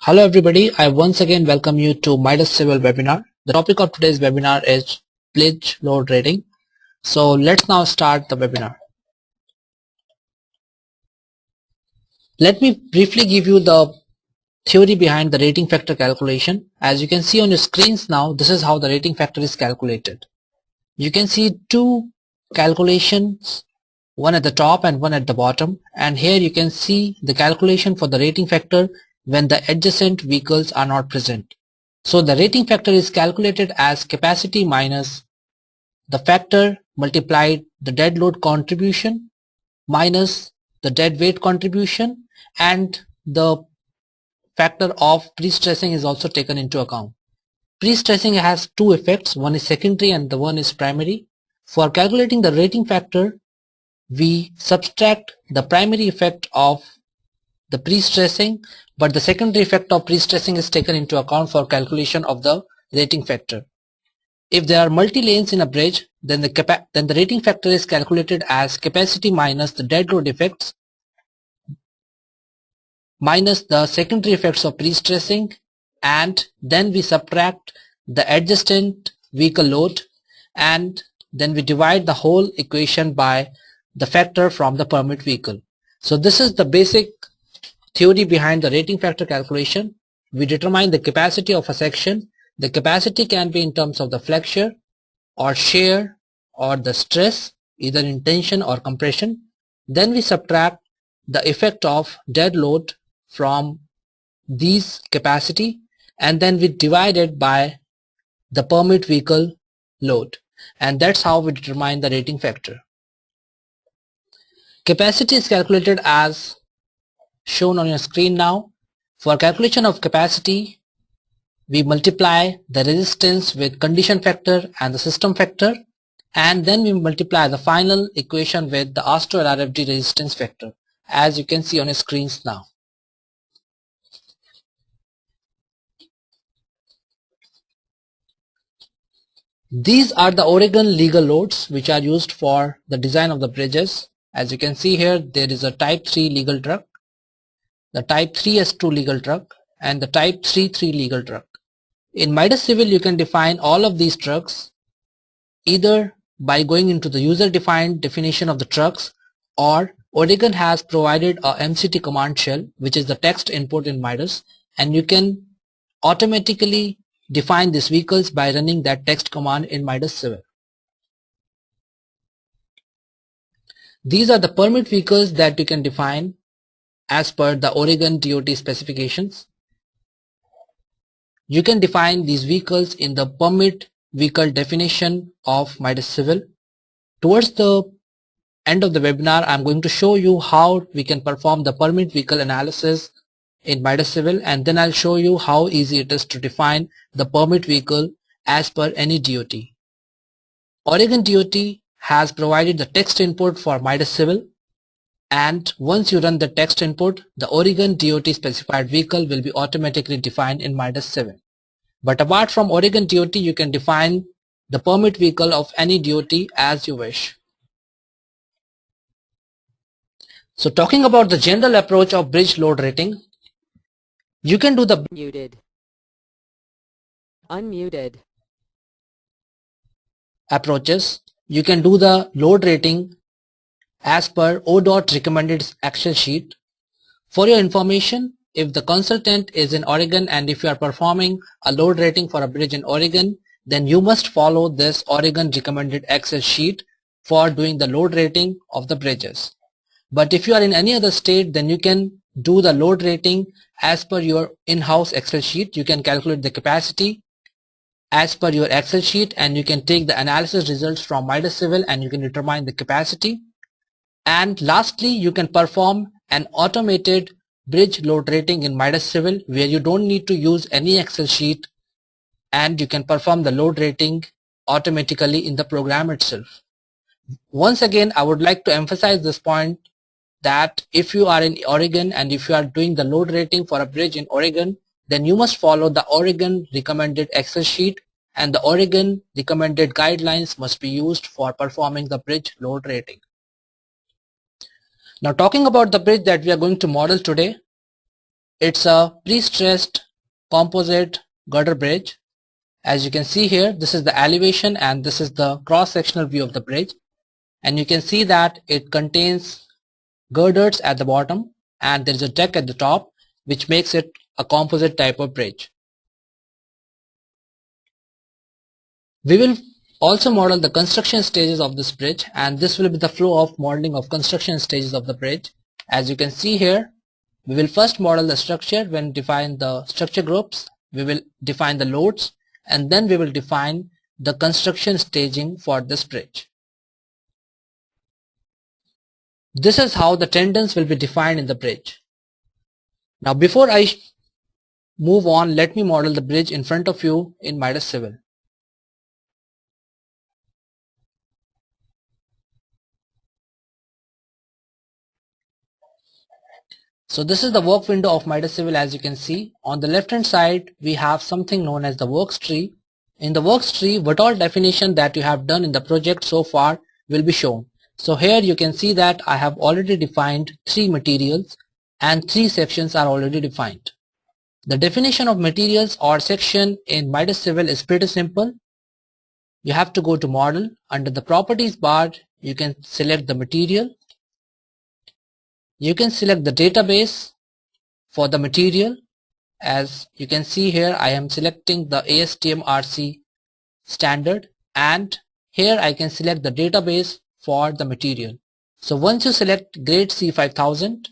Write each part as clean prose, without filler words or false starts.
Hello everybody, I once again welcome you to Midas Civil webinar. The topic of today's webinar is bridge load rating. So let's now start the webinar. Let me briefly give you the theory behind the rating factor calculation. As you can see on your screens now, this is how the rating factor is calculated. You can see two calculations, one at the top and one at the bottom, and here you can see the calculation for the rating factor when the adjacent vehicles are not present. So the rating factor is calculated as capacity minus the factor multiplied the dead load contribution minus the dead weight contribution, and the factor of pre-stressing is also taken into account. Pre-stressing has two effects, one is secondary and the one is primary. For calculating the rating factor, we subtract the primary effect of the pre-stressing, but the secondary effect of pre-stressing is taken into account for calculation of the rating factor. If there are multi-lanes in a bridge, then the rating factor is calculated as capacity minus the dead load effects minus the secondary effects of pre-stressing, and then we subtract the adjacent vehicle load, and then we divide the whole equation by the factor from the permit vehicle. So this is the basic theory behind the rating factor calculation. We determine the capacity of a section. The capacity can be in terms of the flexure or shear or the stress, either in tension or compression. Then we subtract the effect of dead load from these capacity, and then we divide it by the permit vehicle load, and that's how we determine the rating factor. Capacity is calculated as shown on your screen now. For calculation of capacity, we multiply the resistance with condition factor and the system factor, and then we multiply the final equation with the ASTO LRFD resistance factor, as you can see on your screens now. These are the Oregon legal loads which are used for the design of the bridges. As you can see here, there is a type 3 legal truck, the type 3S2 legal truck, and the type 3-3 legal truck. In Midas Civil, you can define all of these trucks either by going into the user-defined definition of the trucks, or Oregon has provided a MCT command shell, which is the text input in Midas, and you can automatically define these vehicles by running that text command in Midas Civil. These are the permit vehicles that you can define as per the Oregon DOT specifications. You can define these vehicles in the permit vehicle definition of Midas Civil. Towards the end of the webinar, I'm going to show you how we can perform the permit vehicle analysis in Midas Civil, and then I'll show you how easy it is to define the permit vehicle as per any DOT. Oregon DOT has provided the text input for Midas Civil, and once you run the text input, the Oregon DOT specified vehicle will be automatically defined in Midas Civil. But apart from Oregon DOT, you can define the permit vehicle of any DOT as you wish. So talking about the general approach of bridge load rating, you can do the Unmuted. approaches. You can do the load rating as per ODOT recommended Excel sheet. For your information, if the consultant is in Oregon and if you are performing a load rating for a bridge in Oregon, then you must follow this Oregon recommended Excel sheet for doing the load rating of the bridges. But if you are in any other state, then you can do the load rating as per your in-house Excel sheet. You can calculate the capacity as per your Excel sheet, and you can take the analysis results from Midas Civil and you can determine the capacity. And lastly, you can perform an automated bridge load rating in Midas Civil where you don't need to use any Excel sheet, and you can perform the load rating automatically in the program itself. Once again, I would like to emphasize this point that if you are in Oregon and if you are doing the load rating for a bridge in Oregon, then you must follow the Oregon recommended Excel sheet, and the Oregon recommended guidelines must be used for performing the bridge load rating. Now talking about the bridge that we are going to model today, It's a pre-stressed composite girder bridge. As you can see here, this is the elevation and this is the cross-sectional view of the bridge, and you can see that it contains girders at the bottom and there is a deck at the top, which makes it a composite type of bridge. We will also model the construction stages of this bridge, and this will be the flow of modeling of construction stages of the bridge. As you can see here, we will first model the structure. When define the structure groups, we will define the loads, and then we will define the construction staging for this bridge. This is how the tendons will be defined in the bridge. Now before I move on, let me model the bridge in front of you in Midas Civil. So this is the work window of Midas Civil. As you can see, on the left hand side we have something known as the works tree. In the works tree, what all definition that you have done in the project so far will be shown. So here you can see that I have already defined 3 materials and 3 sections are already defined. The definition of materials or section in Midas Civil is pretty simple. You have to go to model. Under the properties bar, you can select the material. You can select the database for the material. As you can see here, I am selecting the ASTM-RC standard, and here I can select the database for the material. So once you select grade C5000,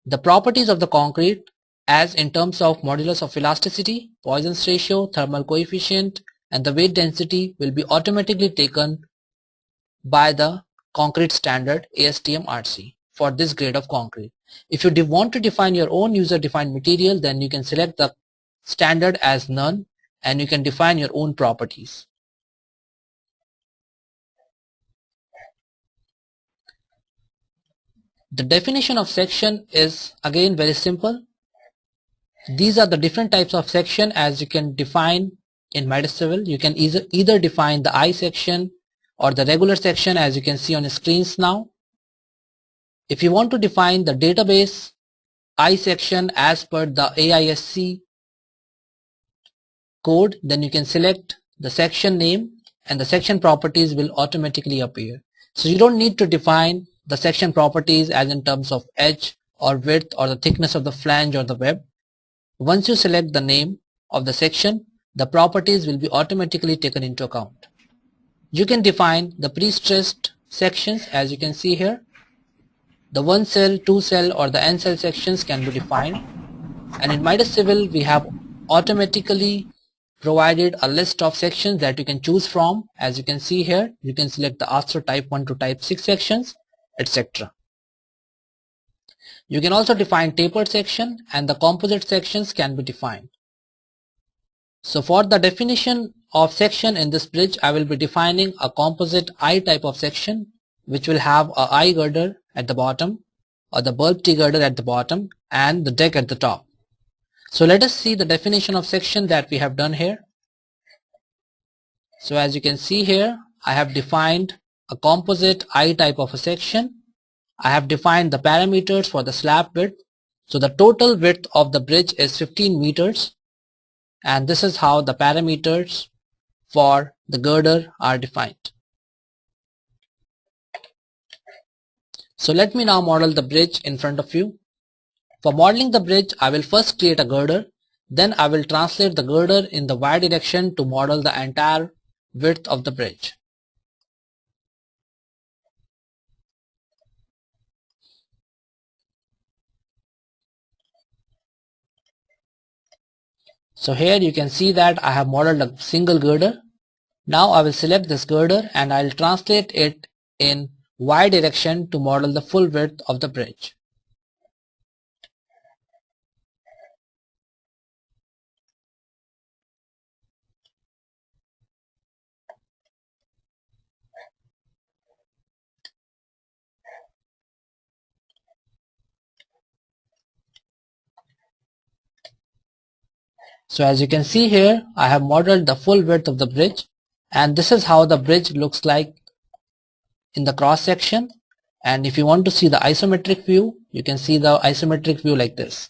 the properties of the concrete as in terms of modulus of elasticity, Poisson's ratio, thermal coefficient and the weight density will be automatically taken by the concrete standard ASTM-RC for this grade of concrete. If you want to define your own user defined material, then you can select the standard as none and you can define your own properties. The definition of section is again very simple. These are the different types of section as you can define in Midas Civil. You can either define the I section or the regular section, as you can see on the screens now. If you want to define the database I section as per the AISC code, then you can select the section name and the section properties will automatically appear. So you don't need to define the section properties as in terms of edge or width or the thickness of the flange or the web. Once you select the name of the section, the properties will be automatically taken into account. You can define the pre-stressed sections. As you can see here, the 1 cell, 2 cell or the n cell sections can be defined, and in Midas Civil we have automatically provided a list of sections that you can choose from. As you can see here, you can select the Astro type 1 to type 6 sections, etc. You can also define tapered section and the composite sections can be defined. So for the definition of section in this bridge, I will be defining a composite I type of section which will have a I girder at the bottom or the bulb T girder at the bottom and the deck at the top. So let us see the definition of section that we have done here. So as you can see here, I have defined a composite I type of a section. I have defined the parameters for the slab width. So the total width of the bridge is 15 meters, and this is how the parameters for the girder are defined. So let me now model the bridge in front of you. For modeling the bridge, I will first create a girder, then I will translate the girder in the y direction to model the entire width of the bridge. So here you can see that I have modeled a single girder. Now I will select this girder and I will translate it in y direction to model the full width of the bridge. So as you can see here, I have modeled the full width of the bridge, and this is how the bridge looks like in the cross section. And if you want to see the isometric view, you can see the isometric view like this.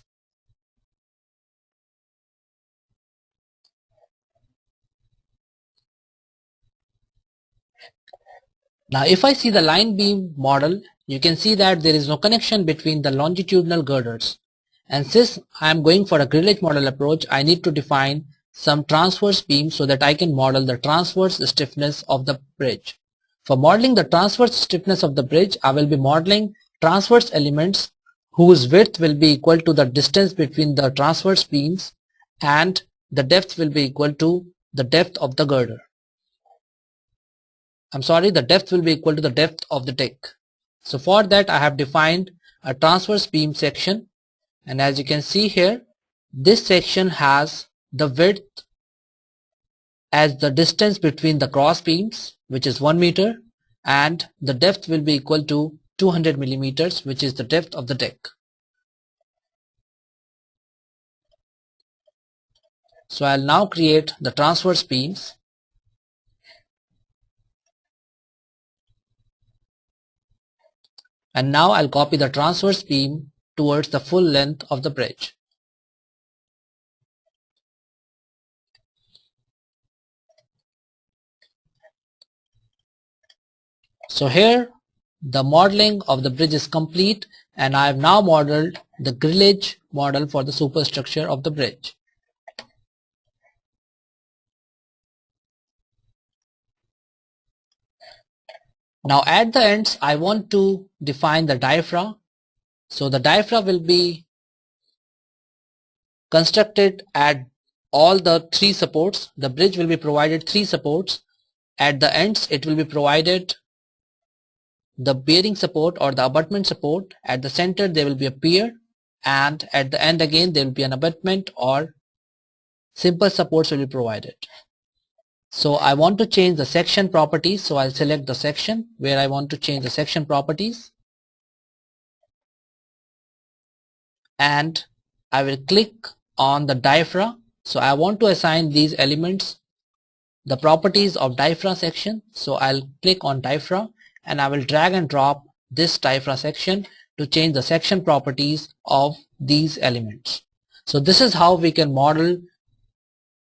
Now if I see the line beam model, you can see that there is no connection between the longitudinal girders. And since I am going for a grillage model approach, I need to define some transverse beam so that I can model the transverse stiffness of the bridge. For modeling the transverse stiffness of the bridge, I will be modeling transverse elements whose width will be equal to the distance between the transverse beams and the depth will be equal to the depth of the girder. The depth will be equal to the depth of the deck. So for that I have defined a transverse beam section, and as you can see here, this section has the width as the distance between the cross beams, which is 1 meter, and the depth will be equal to 200 millimeters, which is the depth of the deck. So I'll now create the transverse beams. And now I'll copy the transverse beam towards the full length of the bridge. So here the modeling of the bridge is complete, and I have now modeled the grillage model for the superstructure of the bridge. Now at the ends I want to define the diaphragm. So the diaphragm will be constructed at all the three supports. The bridge will be provided three supports. At the ends it will be provided the bearing support or the abutment support. At the center there will be a pier, and at the end again there will be an abutment or simple supports will be provided. So I want to change the section properties, so I'll select the section where I want to change the section properties, and I will click on the diaphragm. So I want to assign these elements the properties of diaphragm section. So I'll click on diaphragm and I will drag and drop this diaphragm section to change the section properties of these elements. So this is how we can model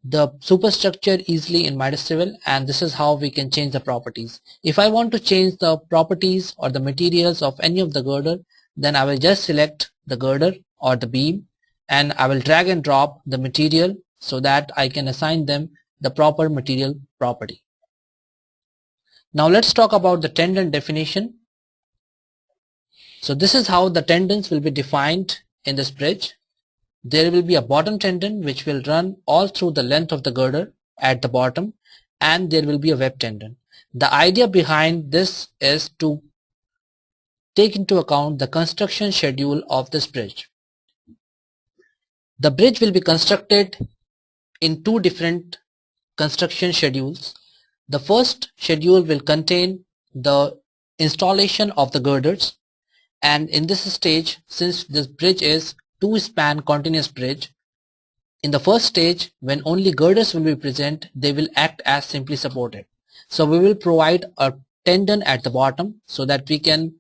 the superstructure easily in Midas Civil, and this is how we can change the properties. If I want to change the properties or the materials of any of the girder, then I will just select the girder or the beam and I will drag and drop the material so that I can assign them the proper material property. Now let's talk about the tendon definition. So this is how the tendons will be defined in this bridge. There will be a bottom tendon which will run all through the length of the girder at the bottom, and there will be a web tendon. The idea behind this is to take into account the construction schedule of this bridge. The bridge will be constructed in two different construction schedules. The first schedule will contain the installation of the girders, and in this stage, since this bridge is two-span continuous bridge, in the first stage when only girders will be present, they will act as simply supported. So we will provide a tendon at the bottom so that we can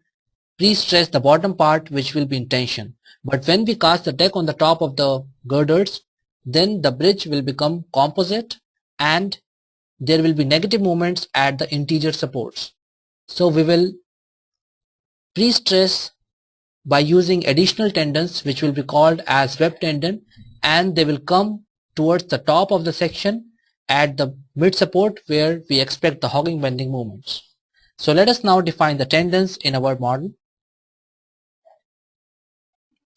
pre-stress the bottom part which will be in tension. But when we cast the deck on the top of the girders, then the bridge will become composite and there will be negative moments at the interior supports. So we will pre-stress by using additional tendons which will be called as web tendon, and they will come towards the top of the section at the mid support where we expect the hogging bending movements. So let us now define the tendons in our model.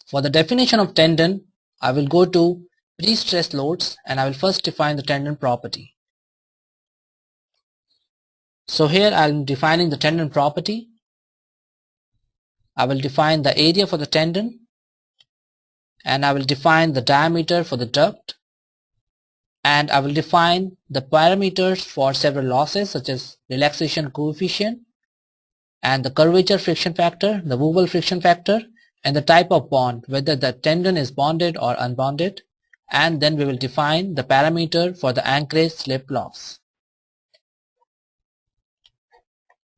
For the definition of tendon, I will go to pre-stress loads and I will first define the tendon property. So here I am defining the tendon property. I will define the area for the tendon, and I will define the diameter for the duct, and I will define the parameters for several losses such as relaxation coefficient and the curvature friction factor, the movable friction factor, and the type of bond, whether the tendon is bonded or unbonded, and then we will define the parameter for the anchorage slip loss.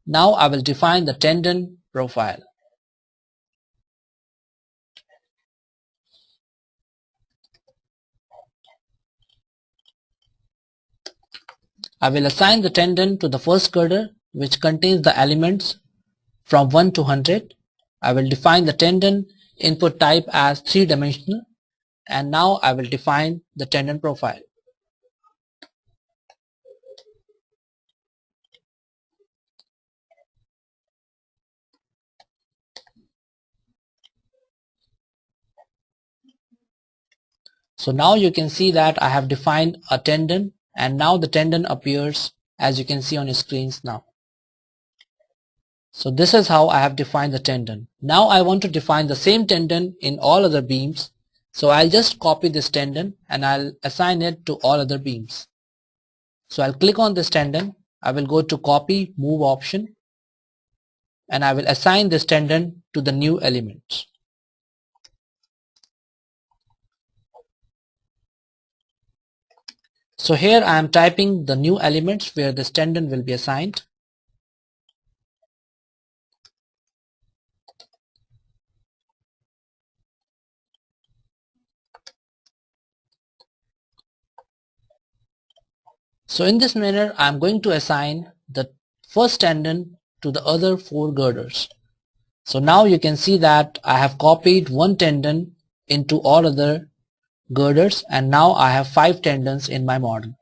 Now I will define the tendon profile. I will assign the tendon to the first girder which contains the elements from 1 to 100. I will define the tendon input type as 3-dimensional, and now I will define the tendon profile. So now you can see that I have defined a tendon, and now the tendon appears as you can see on your screens now. So this is how I have defined the tendon. Now I want to define the same tendon in all other beams. So I'll just copy this tendon and I'll assign it to all other beams. So I'll click on this tendon. I will go to copy move option and I will assign this tendon to the new element. So here I am typing the new elements where this tendon will be assigned. So in this manner I am going to assign the first tendon to the other 4 girders. So now you can see that I have copied one tendon into all other girders, and now I have 5 tendons in my model.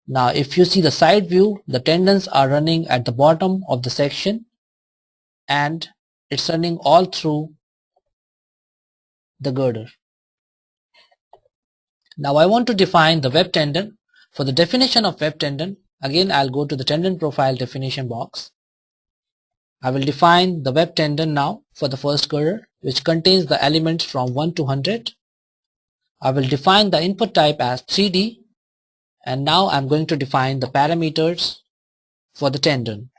Now if you see the side view, the tendons are running at the bottom of the section and it's running all through the girder. Now I want to define the web tendon. For the definition of web tendon, again I'll go to the tendon profile definition box. I will define the web tendon now for the first girder, which contains the elements from 1 to 100. I will define the input type as 3D, and now I'm going to define the parameters for the tendon.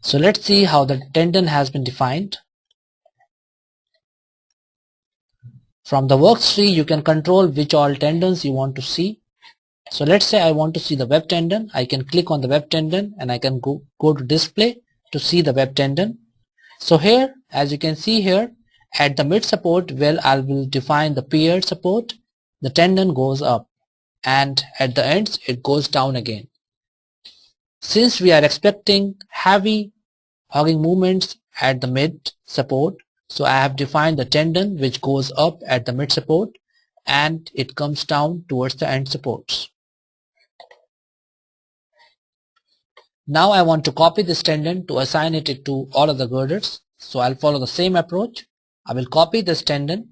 So let's see how the tendon has been defined. From the works tree you can control which all tendons you want to see. So let's say I want to see the web tendon. I can click on the web tendon and I can go to display to see the web tendon. So here, as you can see here, at the mid support where I will define the paired support, the tendon goes up, and at the ends it goes down again. Since we are expecting heavy hogging movements at the mid support, so I have defined the tendon which goes up at the mid support and it comes down towards the end supports. Now I want to copy this tendon to assign it to all of the girders. So I'll follow the same approach. I will copy this tendon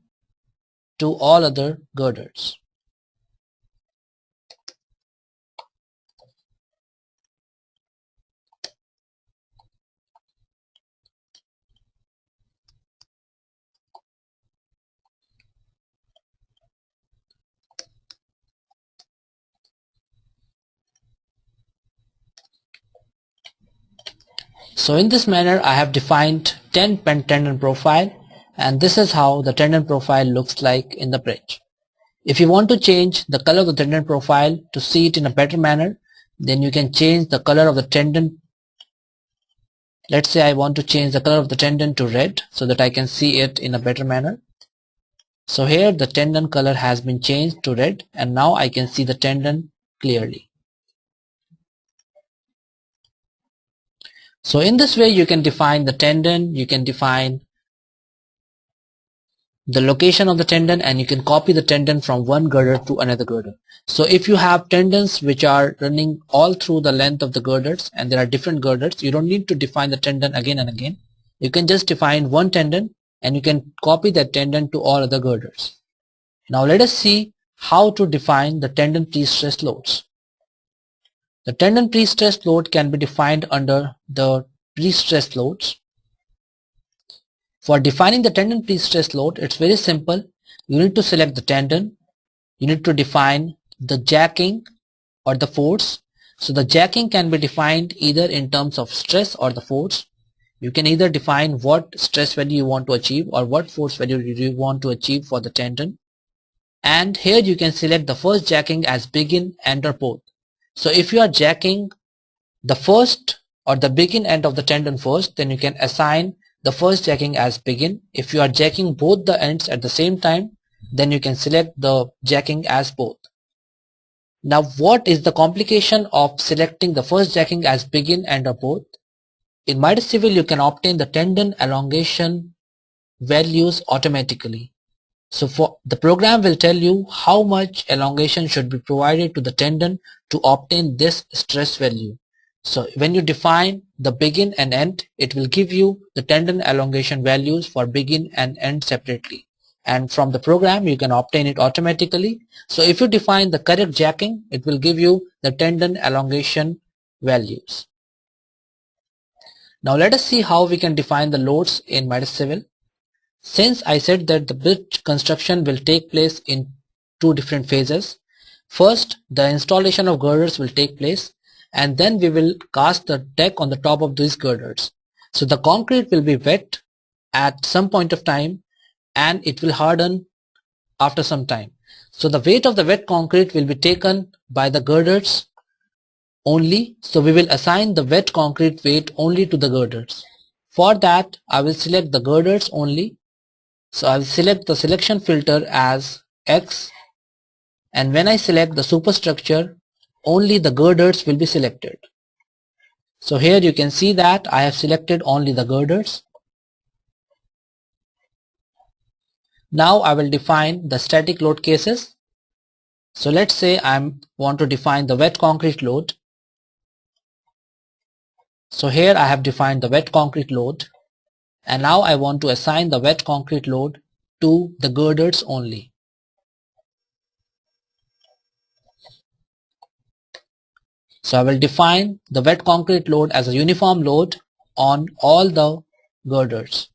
to all other girders. So in this manner I have defined 10 tendon profile, and this is how the tendon profile looks like in the bridge. If you want to change the color of the tendon profile to see it in a better manner, then you can change the color of the tendon. Let's say I want to change the color of the tendon to red so that I can see it in a better manner. So here the tendon color has been changed to red, and now I can see the tendon clearly. So in this way you can define the tendon, you can define the location of the tendon, and you can copy the tendon from one girder to another girder. So if you have tendons which are running all through the length of the girders and there are different girders, you don't need to define the tendon again and again. You can just define one tendon and you can copy that tendon to all other girders. Now let us see how to define the tendon pre-stress loads. The tendon pre-stress load can be defined under the pre-stress loads. For defining the tendon pre-stress load, it's very simple. You need to select the tendon. You need to define the jacking or the force. So the jacking can be defined either in terms of stress or the force. You can either define what stress value you want to achieve or what force value you want to achieve for the tendon. And here you can select the first jacking as begin, end or both. So if you are jacking the first or the begin end of the tendon first, then you can assign the first jacking as begin. If you are jacking both the ends at the same time, then you can select the jacking as both. Now what is the complication of selecting the first jacking as begin, end or both? In Midas Civil you can obtain the tendon elongation values automatically. So for the program will tell you how much elongation should be provided to the tendon to obtain this stress value. So when you define the begin and end, it will give you the tendon elongation values for begin and end separately. And from the program you can obtain it automatically. So if you define the correct jacking, it will give you the tendon elongation values. Now let us see how we can define the loads in Midas Civil. Since I said that the bridge construction will take place in two different phases. First, the installation of girders will take place, and then we will cast the deck on the top of these girders. So the concrete will be wet at some point of time and it will harden after some time. So the weight of the wet concrete will be taken by the girders only. So we will assign the wet concrete weight only to the girders. For that I will select the girders only. So I will select the selection filter as X, and when I select the superstructure, only the girders will be selected. So here you can see that I have selected only the girders. Now I will define the static load cases. So let's say I want to define the wet concrete load. So here I have defined the wet concrete load, and now I want to assign the wet concrete load to the girders only. So I will define the wet concrete load as a uniform load on all the girders.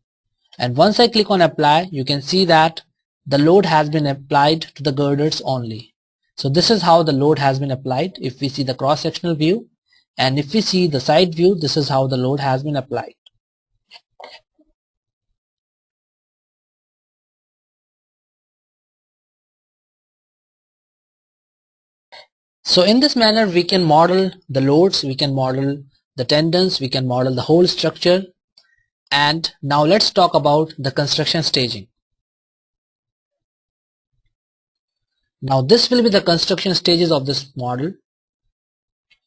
And once I click on apply, you can see that the load has been applied to the girders only. So this is how the load has been applied. If we see the cross-sectional view, and if we see the side view, this is how the load has been applied. So in this manner we can model the loads, we can model the tendons, we can model the whole structure. And now let's talk about the construction staging. Now this will be the construction stages of this model.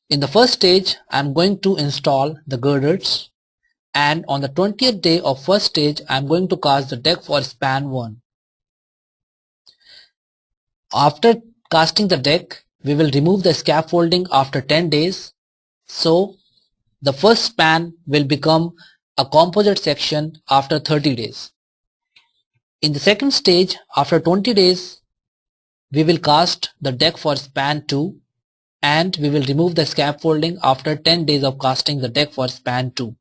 In the first stage I am going to install the girders, and on the 20th day of first stage I am going to cast the deck for span 1. After casting the deck, we will remove the scaffolding after 10 days. So the first span will become a composite section after 30 days. In the second stage, after 20 days, we will cast the deck for span 2, and we will remove the scaffolding after 10 days of casting the deck for span 2.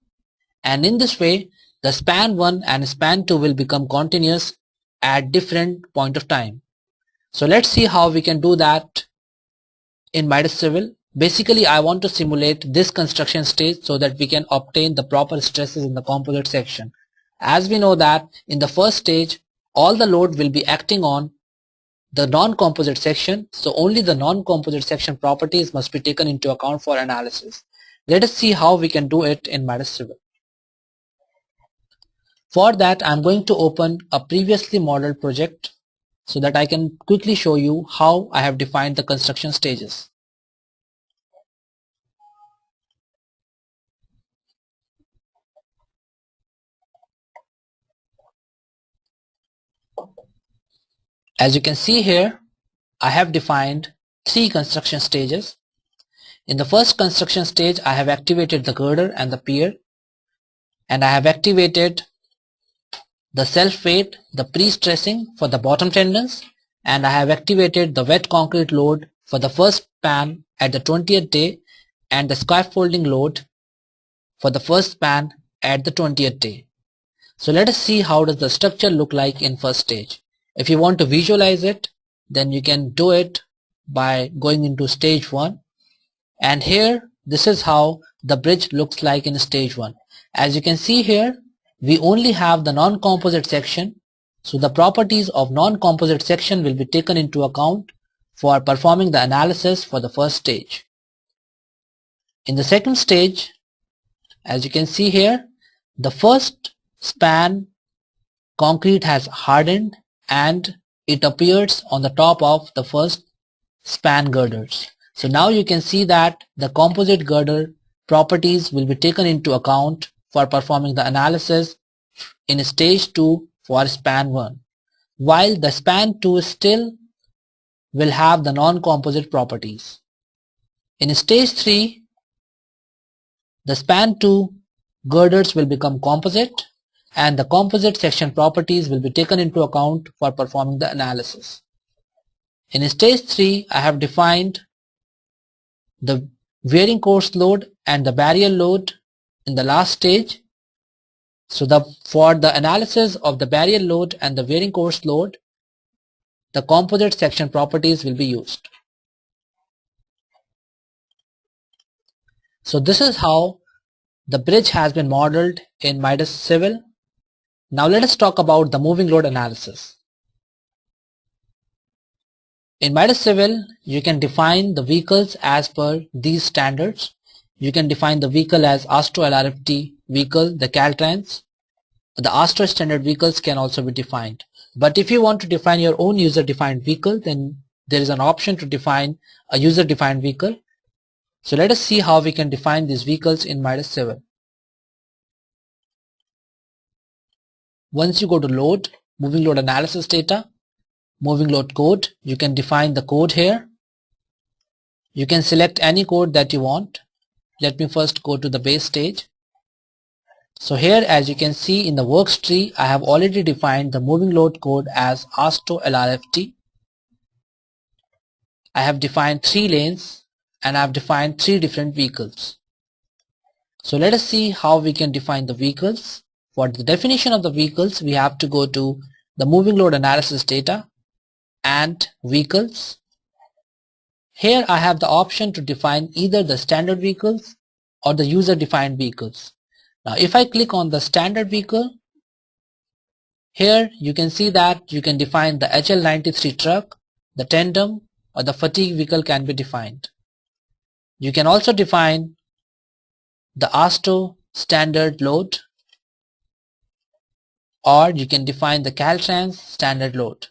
And in this way, the span 1 and span 2 will become continuous at different point of time. So let's see how we can do that in Midas Civil. Basically I want to simulate this construction stage so that we can obtain the proper stresses in the composite section. As we know that in the first stage all the load will be acting on the non-composite section, so only the non-composite section properties must be taken into account for analysis. Let us see how we can do it in Midas Civil. For that I am going to open a previously modeled project so that I can quickly show you how I have defined the construction stages. As you can see here, I have defined 3 construction stages. In the first construction stage, I have activated the girder and the pier, and I have activated the self-weight, the pre-stressing for the bottom tendons, and I have activated the wet concrete load for the first span at the 20th day and the scaffolding load for the first span at the 20th day. So let us see how does the structure look like in first stage. If you want to visualize it, then you can do it by going into stage 1, And here, this is how the bridge looks like in stage 1. As you can see here, we only have the non-composite section. So the properties of non-composite section will be taken into account for performing the analysis for the first stage. In the second stage, as you can see here, the first span concrete has hardened and it appears on the top of the first span girders. So now you can see that the composite girder properties will be taken into account for performing the analysis in stage 2 for span 1, while the span 2 still will have the non-composite properties. In stage 3, the span 2 girders will become composite and the composite section properties will be taken into account for performing the analysis. In stage 3, I have defined the wearing course load and the barrier load in the last stage. So for the analysis of the barrier load and the wearing course load, the composite section properties will be used. So this is how the bridge has been modeled in Midas Civil. Now let us talk about the moving load analysis. In Midas Civil, you can define the vehicles as per these standards. You can define the vehicle as ASTO LRFT vehicle, the Caltrans. The ASTO standard vehicles can also be defined. But if you want to define your own user-defined vehicle, then there is an option to define a user-defined vehicle. So let us see how we can define these vehicles in Midas Civil. Once you go to load, moving load analysis data, moving load code, you can define the code here. You can select any code that you want. Let me first go to the base stage. So here, as you can see in the works tree, I have already defined the moving load code as ASTO LRFT. I have defined 3 lanes and I have defined 3 different vehicles. So let us see how we can define the vehicles. For the definition of the vehicles, we have to go to the moving load analysis data and vehicles. Here I have the option to define either the standard vehicles or the user defined vehicles. Now if I click on the standard vehicle, here you can see that you can define the HL93 truck, the tandem or the fatigue vehicle can be defined. You can also define the ASTO standard load, or you can define the Caltrans standard load.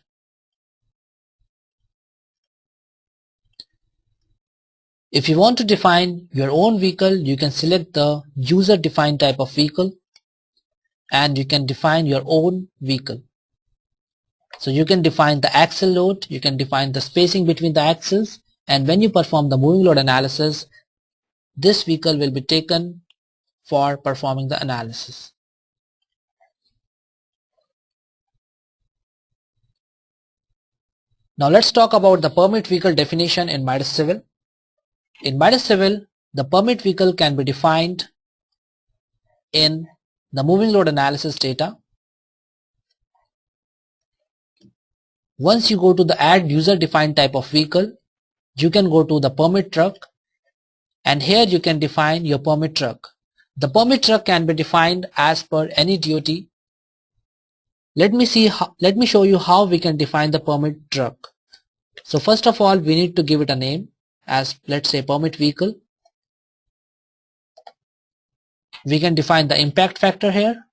If you want to define your own vehicle, you can select the user defined type of vehicle and you can define your own vehicle. So you can define the axle load, you can define the spacing between the axles, and when you perform the moving load analysis, this vehicle will be taken for performing the analysis. Now let's talk about the permit vehicle definition in Midas Civil. In Midas Civil, the permit vehicle can be defined in the moving load analysis data. Once you go to the add user defined type of vehicle, you can go to the permit truck and here you can define your permit truck. The permit truck can be defined as per any DOT. Let me show you how we can define the permit truck. So first of all, we need to give it a name as, let's say, permit vehicle. We can define the impact factor here,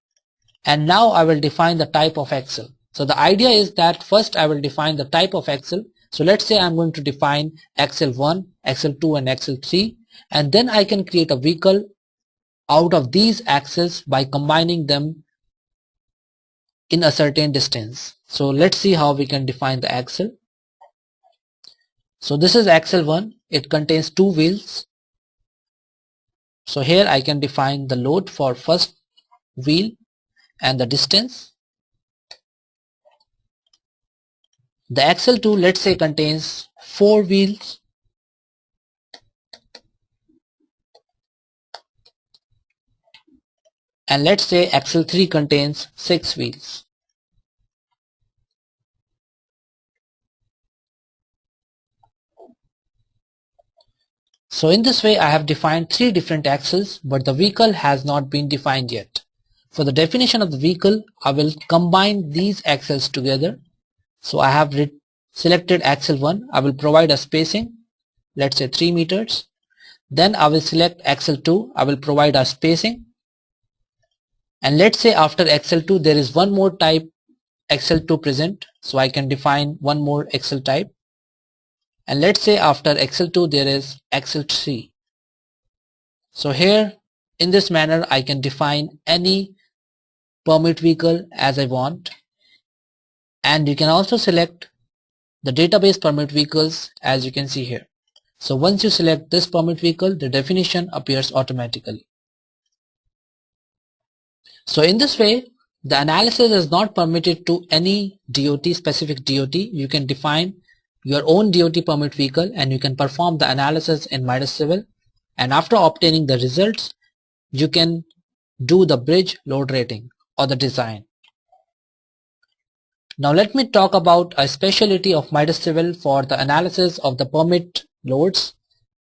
and now I will define the type of axle. So the idea is that first I will define the type of axle. So let's say I'm going to define axle 1, axle 2 and axle 3, and then I can create a vehicle out of these axles by combining them in a certain distance. So let's see how we can define the axle. So this is axle 1, it contains 2 wheels. So here I can define the load for first wheel and the distance. The axle 2, let's say, contains 4 wheels. And let's say axle 3 contains 6 wheels. So in this way I have defined 3 different axles, but the vehicle has not been defined yet. For the definition of the vehicle, I will combine these axles together. So I have selected axle 1. I will provide a spacing, let's say 3 meters. Then I will select axle 2. I will provide a spacing. And let's say after axle 2 there is one more type axle 2 present. So I can define one more axle type. And let's say after axle 2 there is axle 3. So here in this manner I can define any permit vehicle as I want, and you can also select the database permit vehicles as you can see here. So once you select this permit vehicle, the definition appears automatically. So in this way the analysis is not permitted to any DOT, specific DOT. You can define your own DOT permit vehicle and you can perform the analysis in Midas Civil, and after obtaining the results you can do the bridge load rating or the design. Now let me talk about a specialty of Midas Civil for the analysis of the permit loads.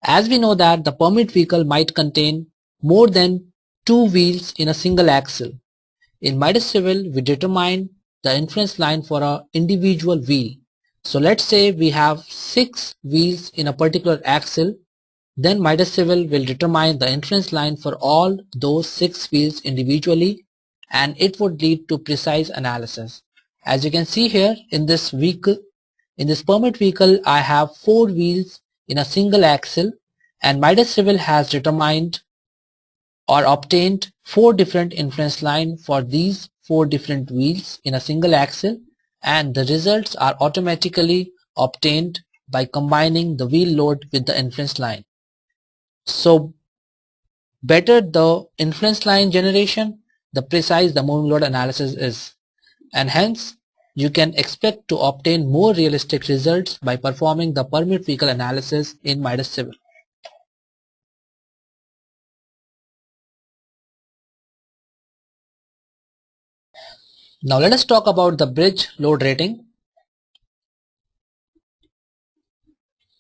As we know that the permit vehicle might contain more than 2 wheels in a single axle. In Midas Civil we determine the inference line for an individual wheel. So let's say we have 6 wheels in a particular axle, then Midas Civil will determine the inference line for all those 6 wheels individually, and it would lead to precise analysis. As you can see here in this vehicle, in this permit vehicle I have 4 wheels in a single axle, and Midas Civil has determined or obtained 4 different inference line for these 4 different wheels in a single axle, and the results are automatically obtained by combining the wheel load with the inference line. So better the inference line generation, the precise the moving load analysis is, and hence you can expect to obtain more realistic results by performing the permit vehicle analysis in Midas Civil. Now let us talk about the bridge load rating.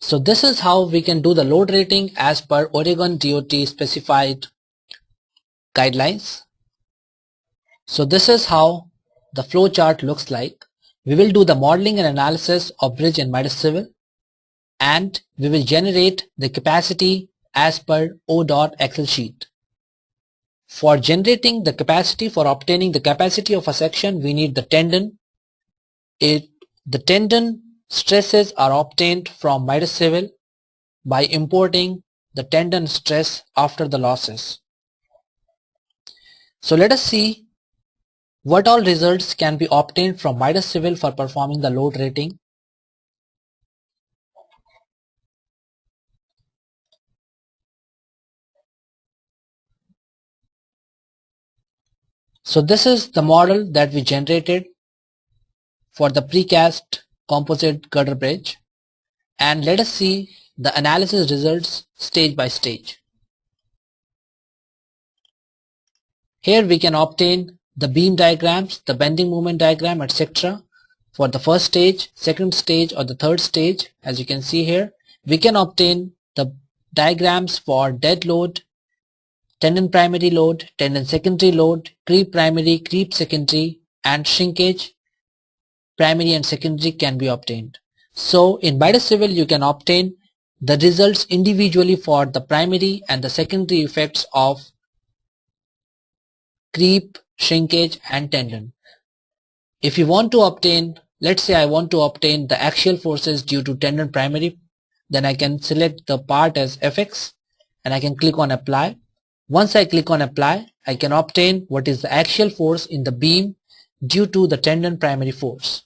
So this is how we can do the load rating as per Oregon DOT specified guidelines. So this is how the flow chart looks like. We will do the modeling and analysis of bridge in Midas Civil, and we will generate the capacity as per ODOT Excel sheet. For generating the capacity, for obtaining the capacity of a section, we need the tendon. The tendon stresses are obtained from Midas Civil by importing the tendon stress after the losses. So let us see what all results can be obtained from Midas Civil for performing the load rating. So this is the model that we generated for the precast composite girder bridge, and let us see the analysis results stage by stage. Here we can obtain the beam diagrams, the bending moment diagram, etc. for the first stage, second stage or the third stage. As you can see here, we can obtain the diagrams for dead load, tendon primary load, tendon secondary load, creep primary, creep secondary, and shrinkage primary and secondary can be obtained. So in Midas Civil you can obtain the results individually for the primary and the secondary effects of creep, shrinkage and tendon. If you want to obtain, let's say I want to obtain the axial forces due to tendon primary, then I can select the part as FX and I can click on apply. Once I click on apply, I can obtain what is the axial force in the beam due to the tendon primary force.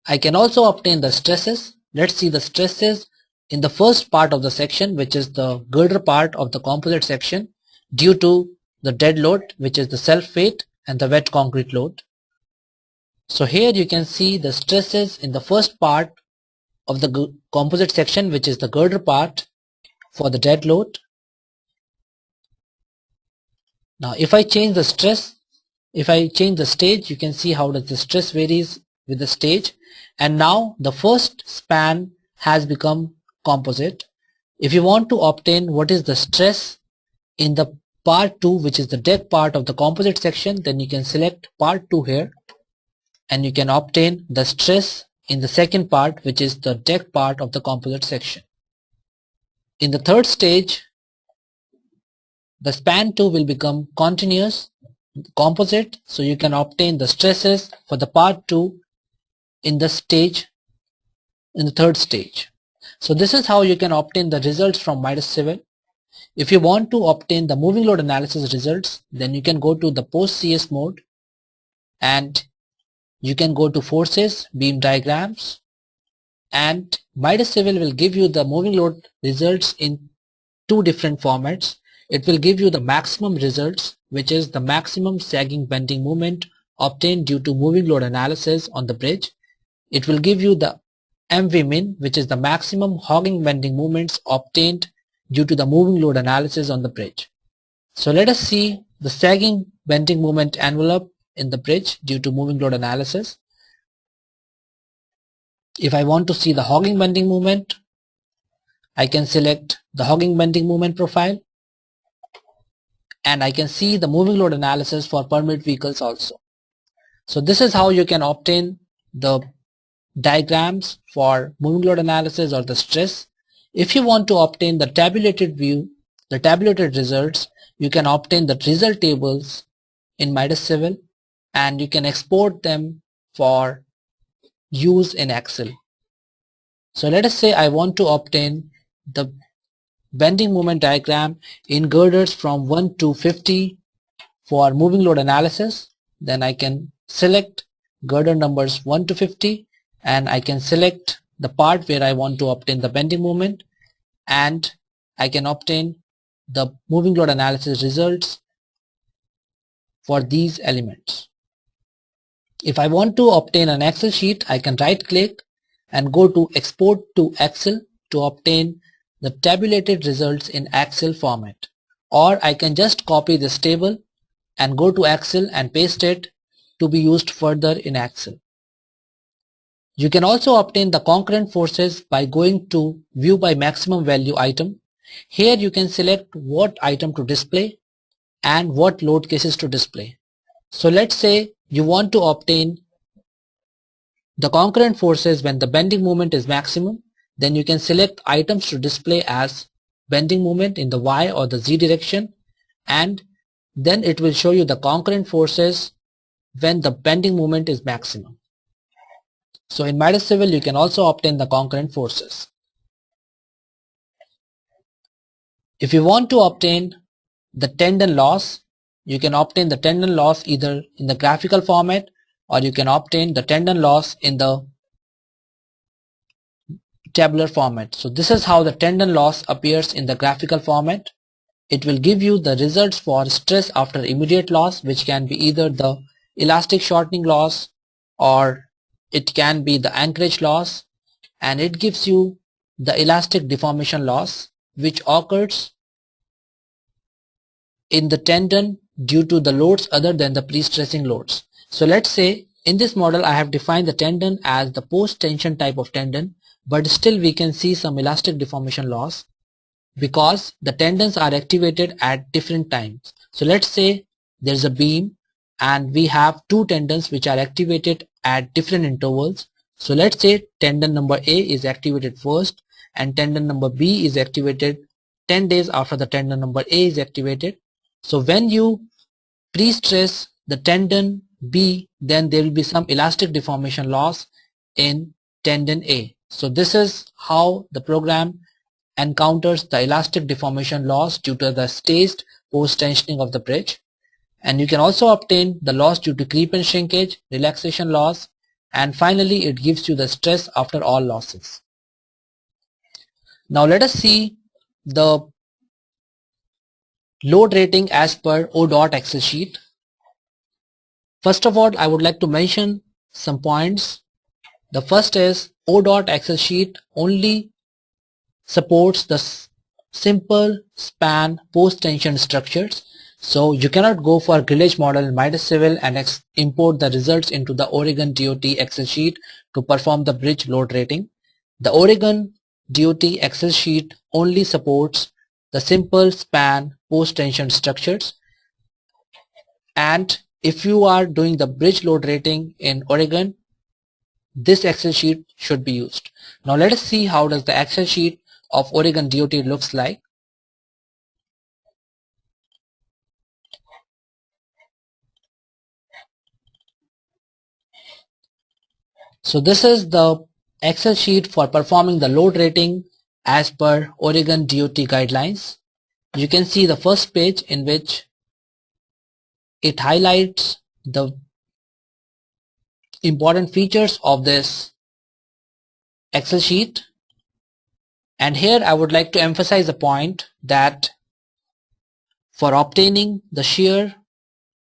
I can also obtain the stresses. Let's see the stresses in the first part of the section, which is the girder part of the composite section, due to the dead load, which is the self weight, and the wet concrete load. So here you can see the stresses in the first part of the composite section, which is the girder part for the dead load. Now if I change the stress, if I change the stage, you can see how the stress varies with the stage, and now the first span has become composite. If you want to obtain what is the stress in the part 2, which is the deck part of the composite section, then you can select part 2 here, and you can obtain the stress in the second part, which is the deck part of the composite section. In the third stage, the span 2 will become continuous composite, so you can obtain the stresses for the part 2 in the third stage. So this is how you can obtain the results from Midas Civil. If you want to obtain the moving load analysis results, then you can go to the post CS mode, and you can go to forces, beam diagrams, and Midas Civil will give you the moving load results in two different formats. It will give you the maximum results, which is the maximum sagging bending moment obtained due to moving load analysis on the bridge. It will give you the MV min, which is the maximum hogging bending moments obtained due to the moving load analysis on the bridge. So let us see the sagging bending moment envelope in the bridge due to moving load analysis. If I want to see the hogging bending moment, I can select the hogging bending moment profile, and I can see the moving load analysis for permit vehicles also. So this is how you can obtain the diagrams for moving load analysis or the stress. If you want to obtain the tabulated view, the tabulated results, you can obtain the result tables in Midas Civil, and you can export them for use in Excel. So let us say I want to obtain the bending moment diagram in girders from 1 to 50 for moving load analysis. Then I can select girder numbers 1 to 50, and I can select the part where I want to obtain the bending moment, and I can obtain the moving load analysis results for these elements. If I want to obtain an Excel sheet, I can right click and go to export to Excel to obtain the tabulated results in Excel format, or I can just copy this table and go to Excel and paste it to be used further in Excel. You can also obtain the concurrent forces by going to view by maximum value item. Here you can select what item to display and what load cases to display. So let's say you want to obtain the concurrent forces when the bending moment is maximum, then you can select items to display as bending moment in the Y or the Z direction, and then it will show you the concurrent forces when the bending moment is maximum. So in Midas Civil you can also obtain the concurrent forces. If you want to obtain the tendon loss, you can obtain the tendon loss either in the graphical format, or you can obtain the tendon loss in the tabular format. So this is how the tendon loss appears in the graphical format. It will give you the results for stress after immediate loss, which can be either the elastic shortening loss or it can be the anchorage loss, and it gives you the elastic deformation loss which occurs in the tendon due to the loads other than the pre-stressing loads. So let's say in this model I have defined the tendon as the post-tension type of tendon, but still we can see some elastic deformation loss because the tendons are activated at different times. So let's say there's a beam and we have two tendons which are activated at different intervals. So let's say tendon number A is activated first and tendon number B is activated 10 days after the tendon number A is activated. So when you pre-stress the tendon B, then there will be some elastic deformation loss in tendon A. So this is how the program encounters the elastic deformation loss due to the staged post-tensioning of the bridge. And you can also obtain the loss due to creep and shrinkage, relaxation loss, and finally it gives you the stress after all losses. Now let us see the load rating as per ODOT Excel sheet. First of all, I would like to mention some points. The first is ODOT Excel sheet only supports the simple span post-tension structures. So you cannot go for grillage model in Midas Civil and import the results into the Oregon DOT Excel sheet to perform the bridge load rating. The Oregon DOT Excel sheet only supports the simple span post-tension structures, and if you are doing the bridge load rating in Oregon, this Excel sheet should be used. Now let us see how does the Excel sheet of Oregon DOT looks like. So this is the Excel sheet for performing the load rating as per Oregon DOT guidelines. You can see the first page in which it highlights the important features of this Excel sheet. And here I would like to emphasize the point that for obtaining the shear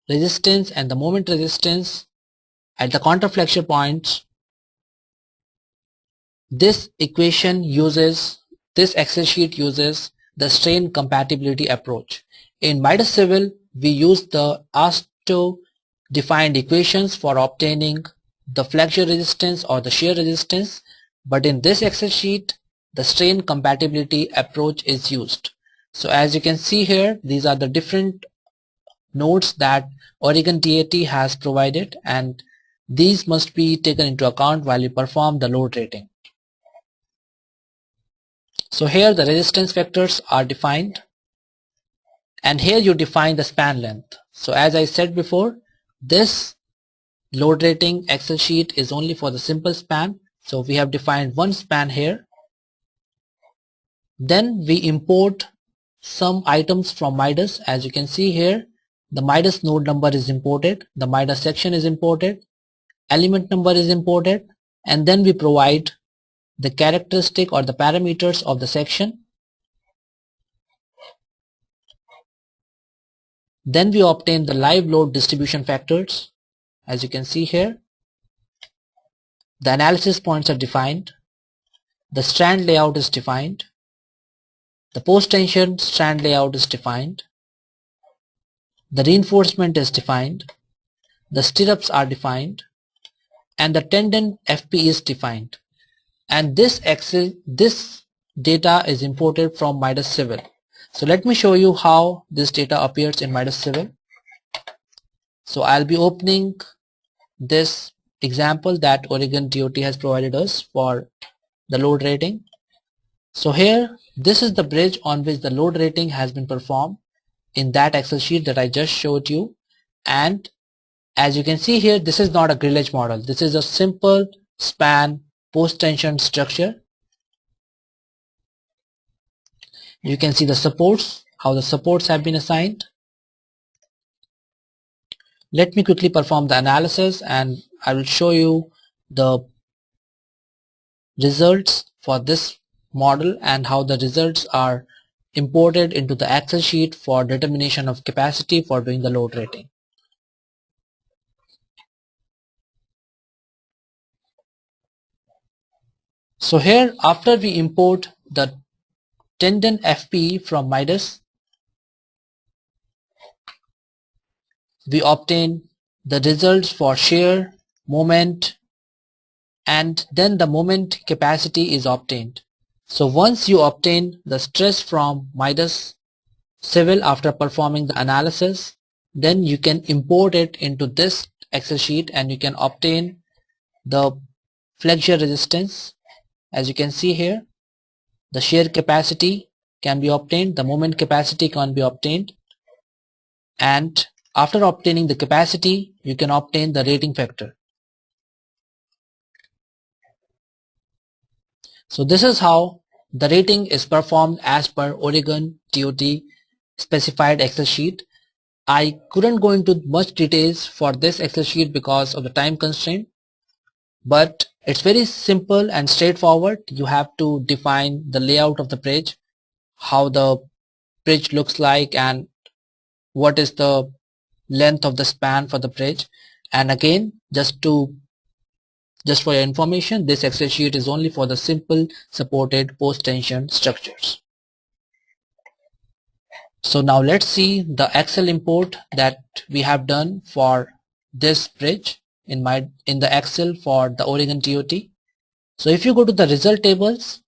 resistance and the moment resistance at the counterflexure points, this Excel sheet uses the strain compatibility approach. In Midas Civil, we use the ASTO defined equations for obtaining the flexure resistance or the shear resistance, but in this Excel sheet, the strain compatibility approach is used. So as you can see here, these are the different nodes that Oregon DOT has provided, and these must be taken into account while you perform the load rating. So here the resistance factors are defined, and here you define the span length. So as I said before, this load rating Excel sheet is only for the simple span. So we have defined one span here. Then we import some items from Midas. As you can see here, the Midas node number is imported, the Midas section is imported, element number is imported, and then we provide the characteristic or the parameters of the section. Then we obtain the live load distribution factors. As you can see here, the analysis points are defined, the strand layout is defined, the post-tension strand layout is defined, the reinforcement is defined, the stirrups are defined, and the tendon FP is defined. And this data is imported from Midas Civil. So let me show you how this data appears in Midas Civil. So I'll be opening this example that Oregon DOT has provided us for the load rating. So here, this is the bridge on which the load rating has been performed in that Excel sheet that I just showed you. And as you can see here, this is not a grillage model. This is a simple span post-tension structure. You can see the supports, how the supports have been assigned. Let me quickly perform the analysis and I will show you the results for this model and how the results are imported into the Excel sheet for determination of capacity for doing the load rating. So here, after we import the tendon FP from Midas, we obtain the results for shear, moment, and then the moment capacity is obtained. So once you obtain the stress from Midas Civil after performing the analysis, then you can import it into this Excel sheet and you can obtain the flexure resistance. As you can see here, the shear capacity can be obtained, the moment capacity can be obtained, and after obtaining the capacity, you can obtain the rating factor. So this is how the rating is performed as per Oregon DOT specified Excel sheet. I couldn't go into much details for this Excel sheet because of the time constraint, but it's very simple and straightforward. You have to define the layout of the bridge, how the bridge looks like, and what is the length of the span for the bridge. And again, just for your information, this Excel sheet is only for the simple supported post-tension structures. So now let's see the Excel import that we have done for this bridge in the Excel for the Oregon DOT. So if you go to the result tables,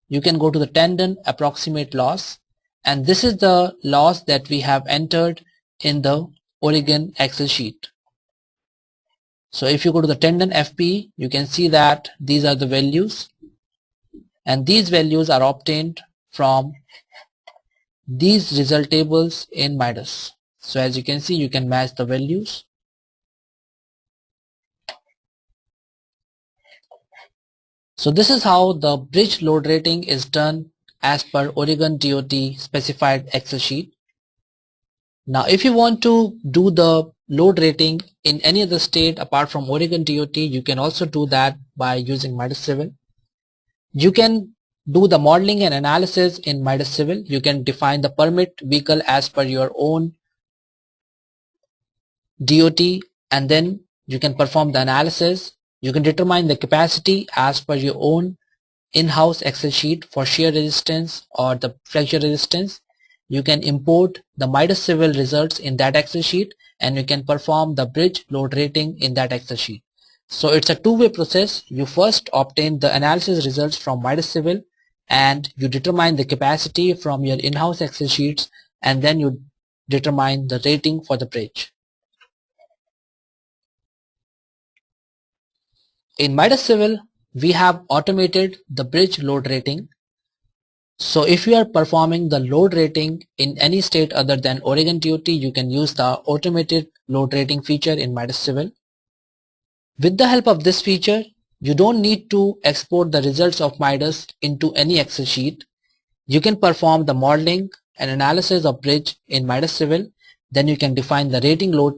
you can go to the tendon approximate loss, and this is the loss that we have entered in the Oregon Excel sheet. So if you go to the tendon FP, you can see that these are the values, and these values are obtained from these result tables in Midas. So as you can see, you can match the values. So this is how the bridge load rating is done as per Oregon DOT specified Excel sheet. Now if you want to do the load rating in any other state apart from Oregon DOT, you can also do that by using Midas Civil. You can do the modeling and analysis in Midas Civil. You can define the permit vehicle as per your own DOT, and then you can perform the analysis. You can determine the capacity as per your own in-house Excel sheet for shear resistance or the fracture resistance. You can import the Midas Civil results in that Excel sheet, and you can perform the bridge load rating in that Excel sheet. So it's a two-way process. You first obtain the analysis results from Midas Civil, and you determine the capacity from your in-house Excel sheets, and then you determine the rating for the bridge. In Midas Civil, we have automated the bridge load rating. So if you are performing the load rating in any state other than Oregon DOT, you can use the automated load rating feature in Midas Civil. With the help of this feature, you don't need to export the results of Midas into any Excel sheet. You can perform the modeling and analysis of bridge in Midas Civil. Then you can define the rating load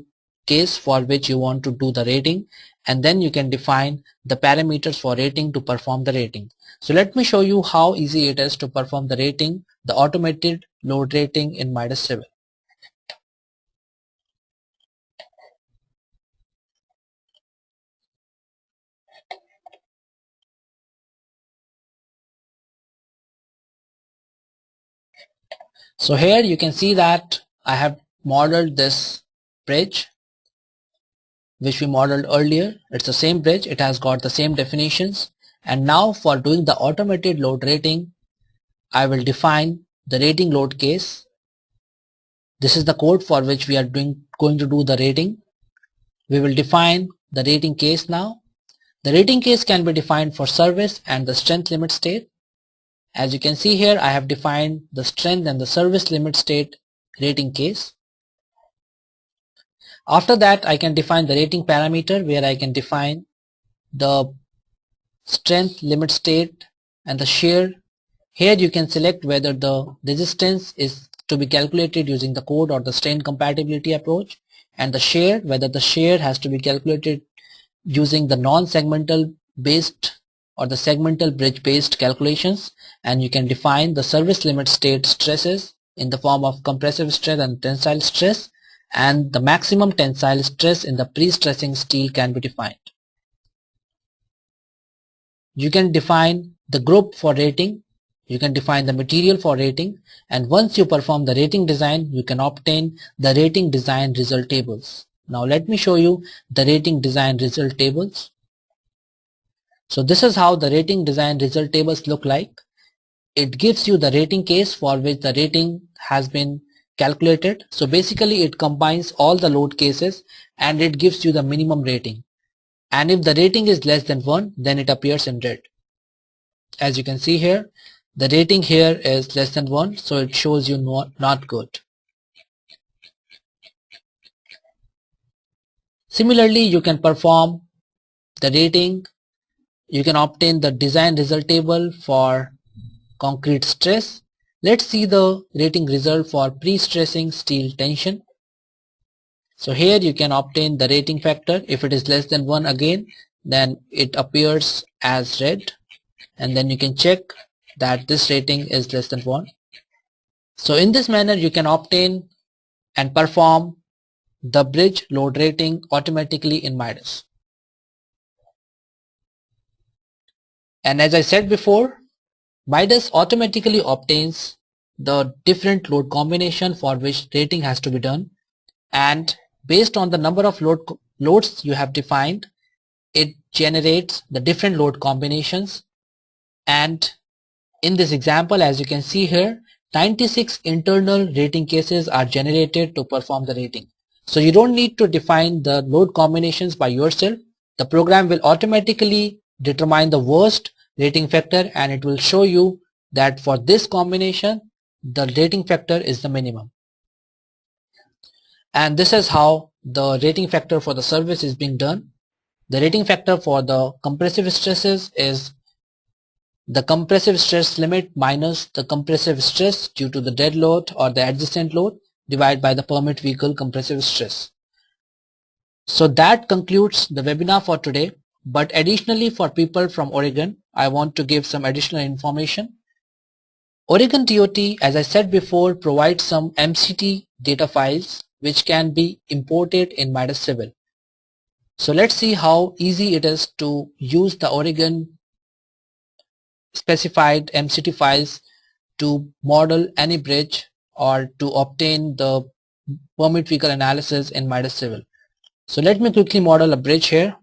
case for which you want to do the rating, and then you can define the parameters for rating to perform the rating. So let me show you how easy it is to perform the rating, the automated load rating in Midas Civil. So here you can see that I have modeled this bridge which we modeled earlier. It's the same bridge, it has got the same definitions, and now for doing the automated load rating, I will define the rating load case. This is the code for which we are going to do the rating. We will define the rating case now. The rating case can be defined for service and the strength limit state. As you can see here, I have defined the strength and the service limit state rating case. After that, I can define the rating parameter where I can define the strength limit state and the shear. Here you can select whether the resistance is to be calculated using the code or the strain compatibility approach, and the shear, whether the shear has to be calculated using the non-segmental based or the segmental bridge based calculations. And you can define the service limit state stresses in the form of compressive stress and tensile stress, and the maximum tensile stress in the pre-stressing steel can be defined. You can define the group for rating, you can define the material for rating, and once you perform the rating design, you can obtain the rating design result tables. Now let me show you the rating design result tables. So this is how the rating design result tables look like. It gives you the rating case for which the rating has been calculated. So basically it combines all the load cases and it gives you the minimum rating. And if the rating is less than 1, then it appears in red. As you can see here, the rating here is less than 1, so it shows you not good. Similarly, you can perform the rating. You can obtain the design result table for concrete stress. Let's see the rating result for pre-stressing steel tension. So here you can obtain the rating factor. If it is less than 1 again, then it appears as red, and then you can check that this rating is less than 1. So in this manner you can obtain and perform the bridge load rating automatically in Midas. And as I said before, Midas automatically obtains the different load combination for which rating has to be done, and based on the number of loads you have defined, it generates the different load combinations, and In this example, as you can see here, 96 internal rating cases are generated to perform the rating. So you don't need to define the load combinations by yourself. The program will automatically determine the worst rating factor, and it will show you that for this combination the rating factor is the minimum. And this is how the rating factor for the service is being done. The rating factor for the compressive stresses is the compressive stress limit minus the compressive stress due to the dead load or the adjacent load divided by the permit vehicle compressive stress. So that concludes the webinar for today. But additionally, for people from Oregon, I want to give some additional information. Oregon DOT, as I said before, provides some MCT data files which can be imported in Midas Civil. So let's see how easy it is to use the Oregon specified MCT files to model any bridge or to obtain the permit vehicle analysis in Midas Civil. So let me quickly model a bridge here.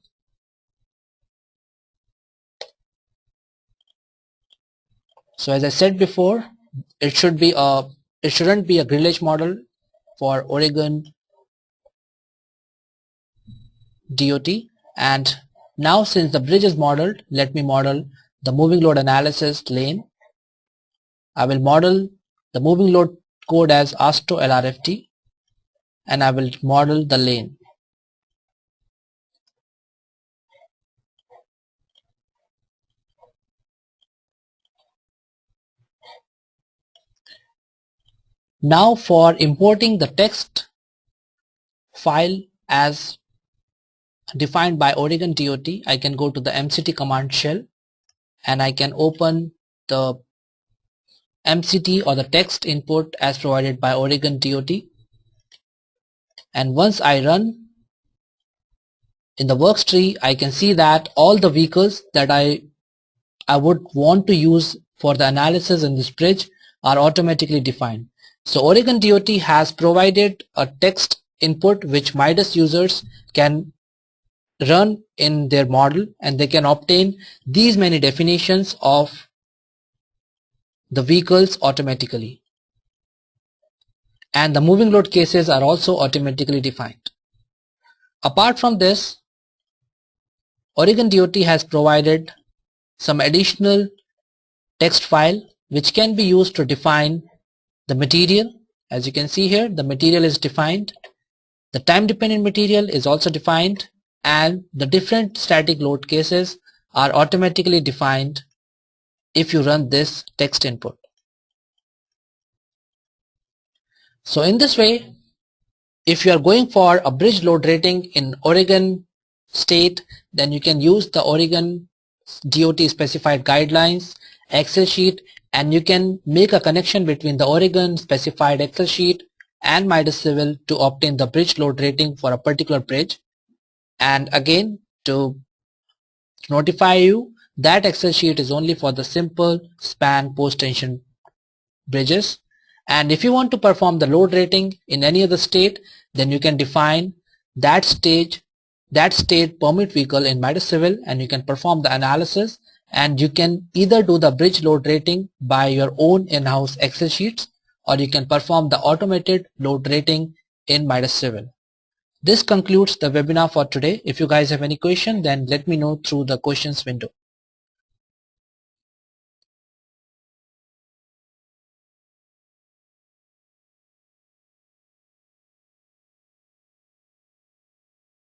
So as I said before, it shouldn't be a grillage model for Oregon DOT. And now, since the bridge is modeled, let me model the moving load analysis lane. I will model the moving load code as ASTO LRFT, and I will model the lane. Now for importing the text file as defined by Oregon DOT, I can go to the MCT command shell and I can open the MCT or the text input as provided by Oregon DOT. And once I run in the works tree, I can see that all the vehicles that I would want to use for the analysis in this bridge are automatically defined. So Oregon DOT has provided a text input which Midas users can run in their model, and they can obtain these many definitions of the vehicles automatically. And the moving load cases are also automatically defined. Apart from this, Oregon DOT has provided some additional text file which can be used to define the material. As you can see here, the material is defined, the time dependent material is also defined, and the different static load cases are automatically defined if you run this text input. So in this way, if you are going for a bridge load rating in Oregon state, then you can use the Oregon DOT specified guidelines Excel sheet, and you can make a connection between the Oregon specified Excel sheet and Midas Civil to obtain the bridge load rating for a particular bridge. And again, to notify you, that Excel sheet is only for the simple span post tension bridges. And if you want to perform the load rating in any other state, then you can define that state permit vehicle in Midas Civil, and you can perform the analysis, and you can either do the bridge load rating by your own in-house Excel sheets, or you can perform the automated load rating in Midas Civil. This concludes the webinar for today. If you guys have any question, then let me know through the questions window.